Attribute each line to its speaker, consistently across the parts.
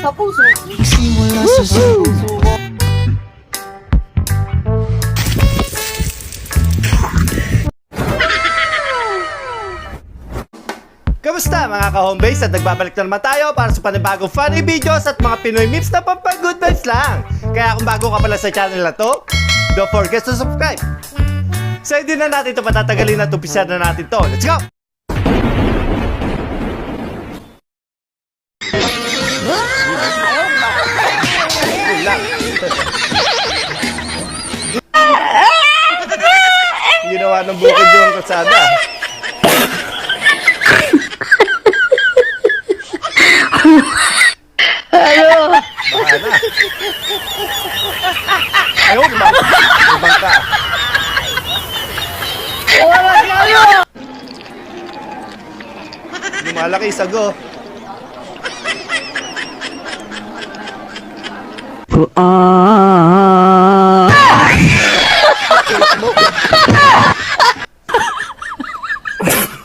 Speaker 1: sa puso.
Speaker 2: Simula sa puso mo.
Speaker 3: Kamusta mga ka-homebase, at nagbabalik na naman tayo para sa panibagong funny videos at mga Pinoy memes na pampag-good vibes lang. Kaya kung bago ka pala sa channel na to, don't forget to subscribe. So hindi na natin ito patatagalin at umpisa na natin to. Let's go! Ginawa ng bukid yung kalsada.
Speaker 1: Ano?
Speaker 3: Baka na. Ayun, ibang ka.
Speaker 1: Wala kayo!
Speaker 3: Lumalaki isago.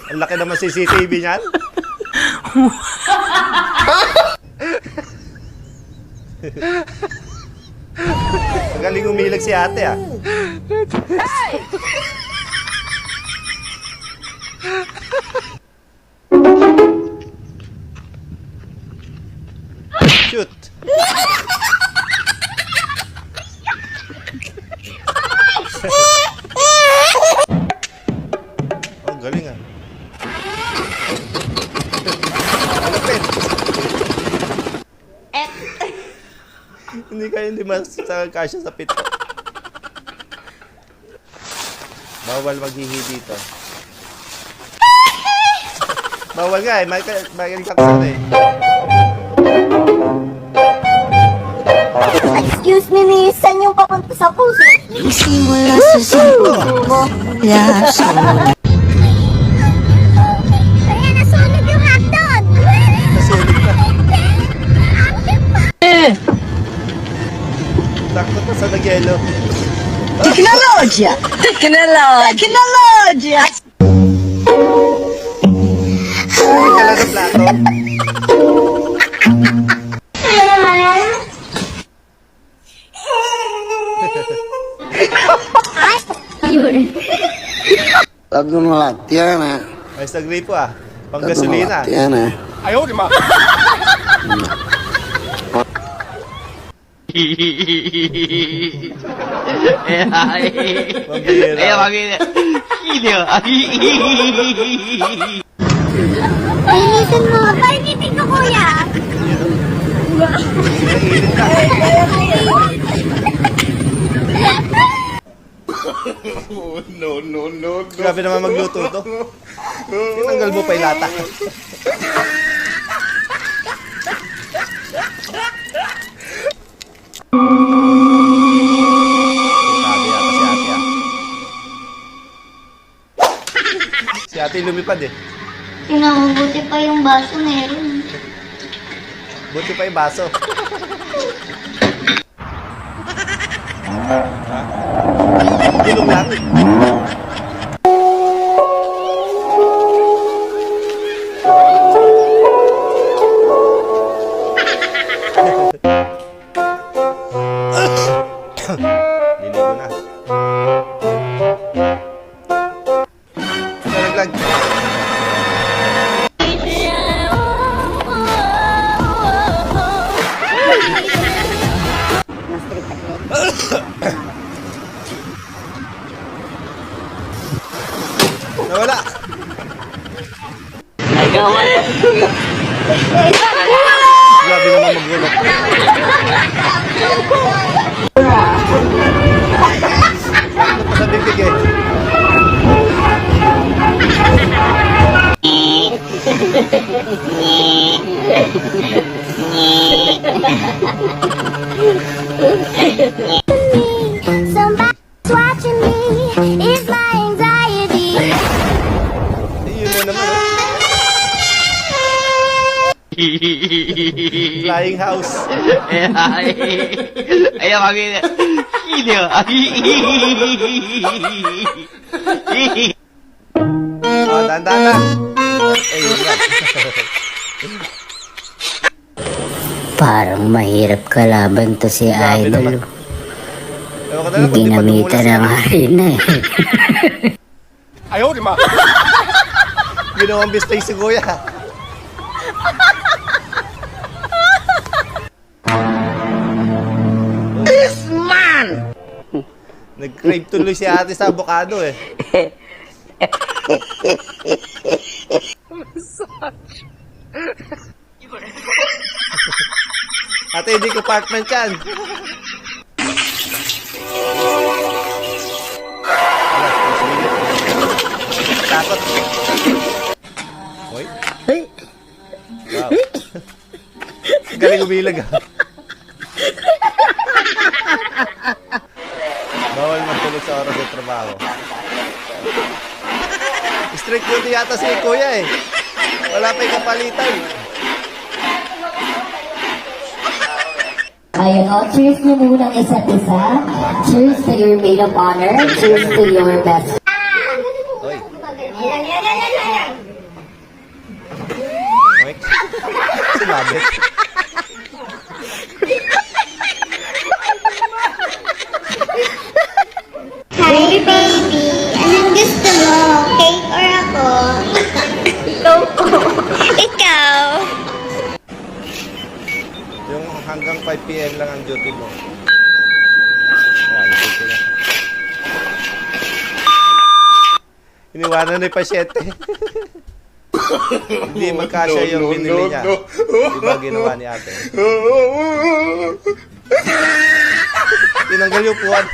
Speaker 3: Ang laki naman CCTV niyan. Magaling umilag si ate ah. Shoot. Oh, galing ah. Malapit. Hindi mas kasya sa pito. Bawal maghihi dito. Bawal nga eh. Michael Jackson eh.
Speaker 1: Excuse me, miss. Saan yung papunta sa puso?
Speaker 2: Simula sa puso mo. Yaso.
Speaker 1: Kaya nasunog yung hotdog!
Speaker 3: Nasunog na. Sakto pa sa nagyelo.
Speaker 2: Teknolodya! Teknolodya!
Speaker 3: Ay, kala ng plato.
Speaker 4: Lagu latihan ya.
Speaker 3: Ay, sa gripo ah. Pang gasolina.
Speaker 4: Latihan ya.
Speaker 3: Ayaw, di ma. Mabira.
Speaker 1: Painitin mo! Painitin ko, kuya!
Speaker 3: Naiinit na. Grabe naman magluto to. Tinanggal mo pa yung lata. Sabi yata si ate ah. Si ate lumipad eh.
Speaker 1: Pinamabuti pa yung baso meron.
Speaker 3: Buti pa yung baso. Ha? Gulong lang. Liligo na. Nalaglag. Nawala. Grabe naman magulat. Sa bibig eh.
Speaker 1: Somebody's watching me. It's my anxiety.
Speaker 3: Yun na naman oh. Flying house.
Speaker 5: Ayan, makikita. Hindi ko.
Speaker 3: Oh, dahan-dahan na. Ayun nga.
Speaker 6: Parang mahirap kalaban to si
Speaker 3: Grabe naman.
Speaker 6: Idol.
Speaker 3: Ewan ko na lang kung di pa
Speaker 6: Ginamitan
Speaker 3: dumula
Speaker 6: ng
Speaker 3: siya.
Speaker 6: harina eh.
Speaker 3: Ayaw, di ma. Ginawang bistay si Kuya. This man! Nag-crave tuloy si ate sa avocado eh. Ate, hindi compartment yan. Takot. Hoy. Wow. Galing umilag ah. Bawal magtulog sa oras ng trabaho. Strict duty yata si Kuya eh. Wala pa yung kapalitan.
Speaker 6: Ayun o, cheers nyo muna ang isa't isa. Cheers to your maid of honor. Cheers to your best.
Speaker 3: Hoy. Hoy. Sumabit.
Speaker 1: Hi, baby. Anong gusto mo? Cake or ako? Ikaw po. Ikaw.
Speaker 3: Yung hanggang 5 p.m. lang ang duty mo. Ayan, duty na. Iniwanan ni pasyente. Hindi magkasya yung binili niya. Diba ginawa ni ate? Tinanggal yung puwan.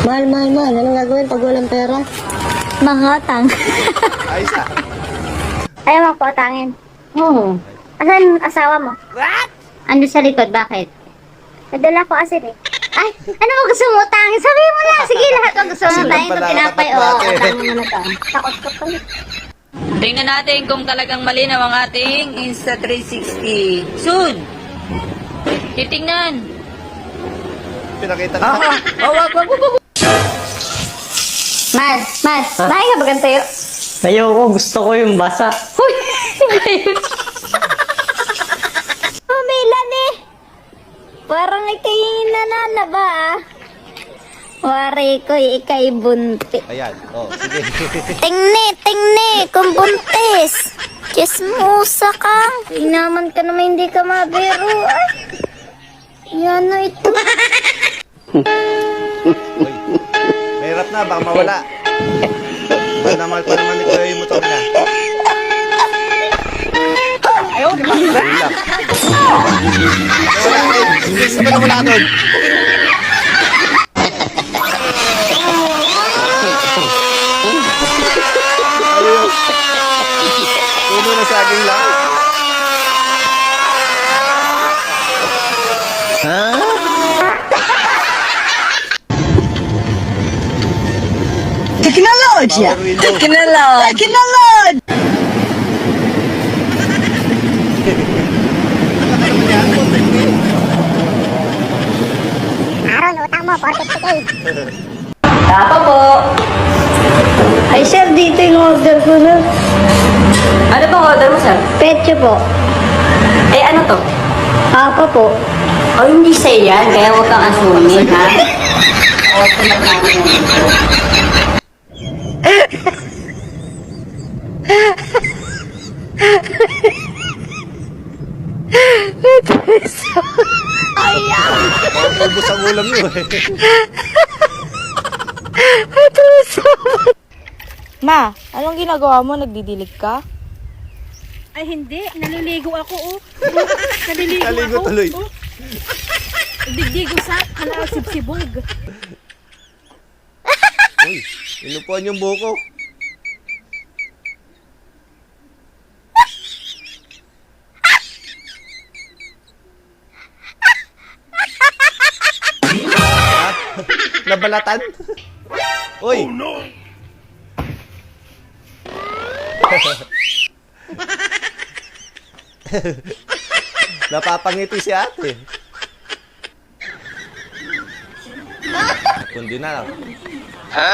Speaker 2: Mahal. Anong gagawin pag walang pera?
Speaker 1: Mangotang.
Speaker 3: Ayos ah.
Speaker 1: Ayaw mo potangin. Oo. Asan asawa mo? What? Ando sa likod, bakit? Nadala ko asin eh. Ay, ano mo gusto mo utangin? Sabihin mo na. Sige, lahat mo gusto mo
Speaker 3: Asin lang
Speaker 1: utangin. Ito
Speaker 3: pala,
Speaker 1: tinapay.
Speaker 3: tapat
Speaker 1: Oo,
Speaker 3: natin.
Speaker 1: utangin mo na to. Takot ko pa.
Speaker 7: Tingnan natin kung talagang malinaw ang ating Insta360. Soon! Titingnan!
Speaker 3: Pinakita ka.
Speaker 7: Wag.
Speaker 1: Mas, bahay ka ba gantayo?
Speaker 2: Ayoko, gusto ko yung basa.
Speaker 1: Huy! Oh, Melanie! Parang ikay nanana ba ah? Wari ko, ikay bunti.
Speaker 3: Ayan. Oh, sige.
Speaker 1: Tingni, kung buntis. Chismosa ka. Inaman ka naman hindi ka mabiro. Ay. Yan na ito.
Speaker 3: Uy. Mahirap na, baka mawala. Mahal pa naman ni Kuya yung motor niya. Ayaw, di ba? Relax. Wala, eh. Sabi na wala doon. Ayun. Puno na sa aking lang.
Speaker 2: Teknolodya!
Speaker 3: Power window.
Speaker 2: Teknolod!
Speaker 1: Aaron, utang mo, 450k.
Speaker 7: Tapa po!
Speaker 1: Ay, sir, dito yung order ko, sir.
Speaker 7: Ano bang order mo, sir?
Speaker 1: Petyo po.
Speaker 7: Eh, ano to?
Speaker 1: Ako po.
Speaker 7: O, hindi sa'yo yan. Kaya huwag kang asumin, ha? O, tumatangin yan.
Speaker 3: Ubus ang ulam niyo eh.
Speaker 8: Ma, anong ginagawa mo? Nagdidilig ka?
Speaker 9: Ay, hindi. Naliligo ako, oh. Naliligo
Speaker 3: Naligo
Speaker 9: ako.
Speaker 3: tuloy.
Speaker 9: Oh. Digdigo sa sibsibog.
Speaker 3: Uy, inupuan yung buko. Ha? Nabalatan? Uy! Oh no! Napapangiti si ate. Kundi na. Ha?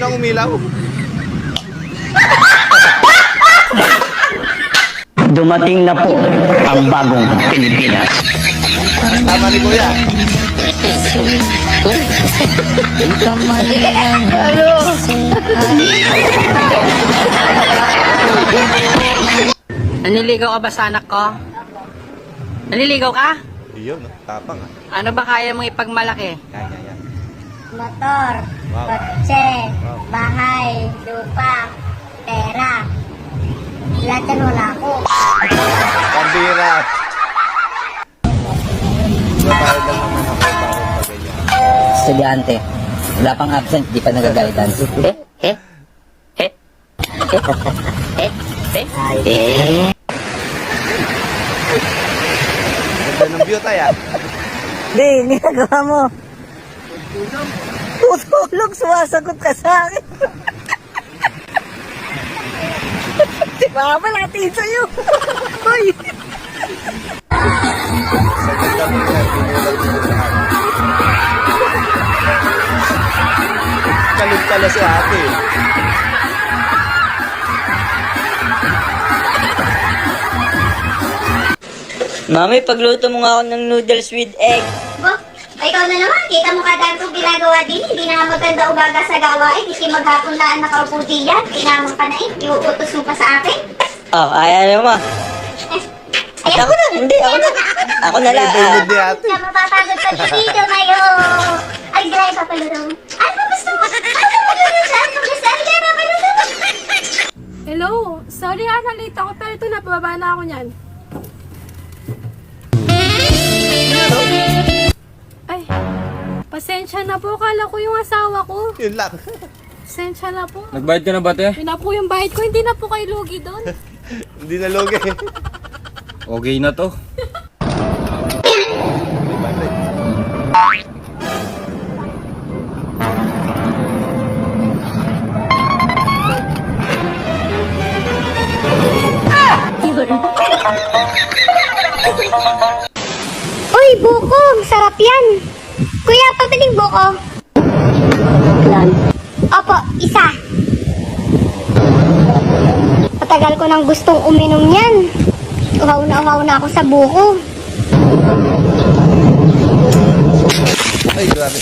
Speaker 3: Sino ang umilaw?
Speaker 5: Dumating na po ang bagong Pilipinas.
Speaker 3: Tama ni Kuya.
Speaker 7: Naniligaw ka ba sa anak ko? Naniligaw ka?
Speaker 3: Iyon, tapang ah.
Speaker 7: Ano ba kaya mong ipagmalaki?
Speaker 3: Yan.
Speaker 1: Motor,
Speaker 3: Wow.
Speaker 1: kotse, bahay, lupa, pera. Lahat yan wala ko.
Speaker 3: Pambira. Babayad lang naman ako para pag ganyan.
Speaker 7: Estudyante. Wala pang absent, di pa nagagalitan.
Speaker 3: Ganda ng view tayo ah.
Speaker 2: Di, ginagawa mo. Tutulog, sumasagot ka sa akin. Di ba, malating sa'yo. Hoy.
Speaker 3: Saglit lang yun, pinulat mo sa akin. Kalit pala si ate.
Speaker 2: Mami, pagluto mo nga ako ng noodles with egg.
Speaker 1: Bo, ikaw na naman. Kita mo kada itong ginagawa din. Hindi na maganda umaga sa gawain. Hindi maghapon na ang nakaupo diyan. Tinamang ka na eh. Iuutos mo pa sa akin.
Speaker 2: Oh, ayaw mo.
Speaker 1: Ayan.
Speaker 2: Ako na, hindi, ako na. Ako na lang.
Speaker 3: Pinulod ni ate.
Speaker 1: Siya mapapagod pa si Tito ngayon. Ay, dry pa palaro. Ano ba gusto mo? Ano ba maglaro dyan? Kung gusto, ano kaya papalaro?
Speaker 9: Hello, sorry ha, nalate ako, pero ito na, bababa na ako niyan. Ay, pasensya na po, kala ko yung asawa ko.
Speaker 3: Yun lang.
Speaker 9: Pasensya na po.
Speaker 5: Nagbayad ka na ba, te?
Speaker 9: Yun na po yung bayad ko, hindi na po kayo lugi doon.
Speaker 3: Hindi na logi.
Speaker 5: Okay na to.
Speaker 1: Uy, buko! Sarap yan! Kuya, pabiling buko. Opo, isa. Matagal ko nang gustong uminom yan. Uhaw na ako sa buko.
Speaker 3: Ay, grabe.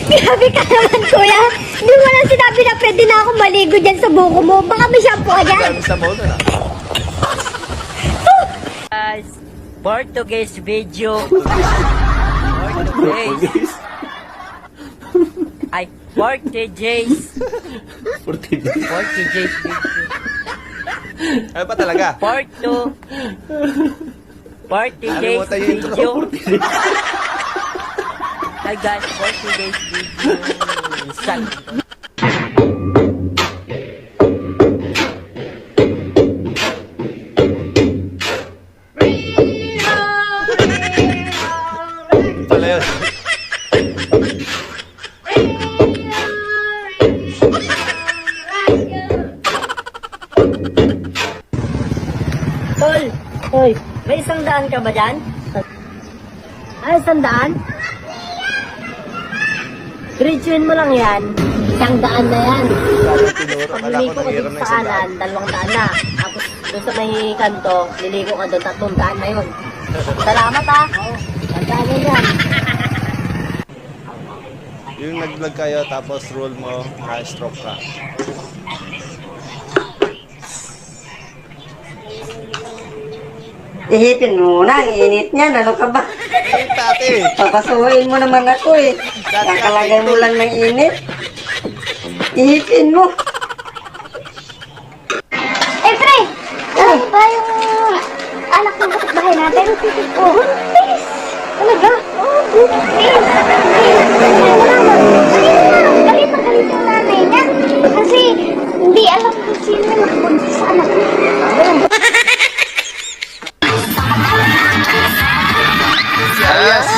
Speaker 1: Grabe ka naman, kuya. Hindi mo lang sinabi na pwede na ako maligo dyan sa buko mo. Baka may shampoo ka dyan.
Speaker 3: Grabe sa mono na.
Speaker 2: Guys, Portuguese video. Portuguese. Ay, Portuguese. Portuguese video.
Speaker 3: Ano pa talaga?
Speaker 2: Portuguese
Speaker 3: Alimutan yung intro.
Speaker 2: video. Hi guys, Portuguese video.
Speaker 3: Pala yun.
Speaker 2: Tol, hoy, may 100 ka ba dyan? Ay, 100? Graduen mo lang yan. 100 na yan.
Speaker 3: Tinuro.
Speaker 2: Pag
Speaker 3: Wala ko
Speaker 2: niligo ka
Speaker 3: nang
Speaker 2: dito sa kanan, 200 na. Tapos doon sa may kanto, niligo ka doon, 300 na yun. Salamat ha. Tandaan mo yan.
Speaker 3: Yung nag-vlog kayo, tapos roll mo, na-stroke ka.
Speaker 2: Ihipin mo na, ang init niyan. Ano ka ba?
Speaker 3: Ay, tate.
Speaker 2: Papasuhin mo naman ako eh. Kakalagay mo lang ng init. Ihipin mo.
Speaker 1: Eh, pre! Ano ba yung anak ng kapitbahay natin? Oh, please! Talaga? Oh, please! Galit na galit yung nanay niya. Kasi hindi alam kung sino yung nakapunta sa anak niya.
Speaker 3: Arias.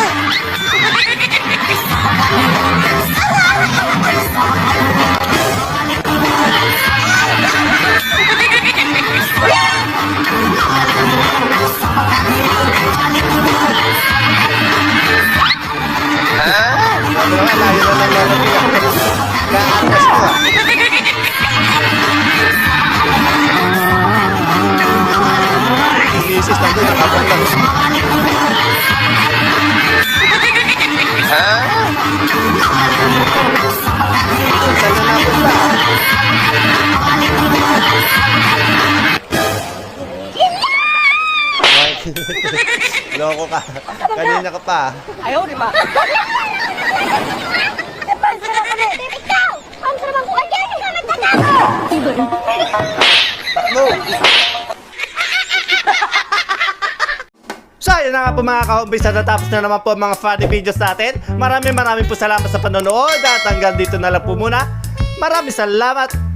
Speaker 3: Layo na lang lalapitan. Kaatas ko ah. Yung misis nandun, nakapaglang. Saan na napunta? Loko ka. Kanina ka pa. Takbo! So, ayun na nga po mga ka-homebase, natapos na naman po ang mga funny videos natin. Maraming po salamat sa panonood at hanggang dito na lang po muna. Maraming salamat.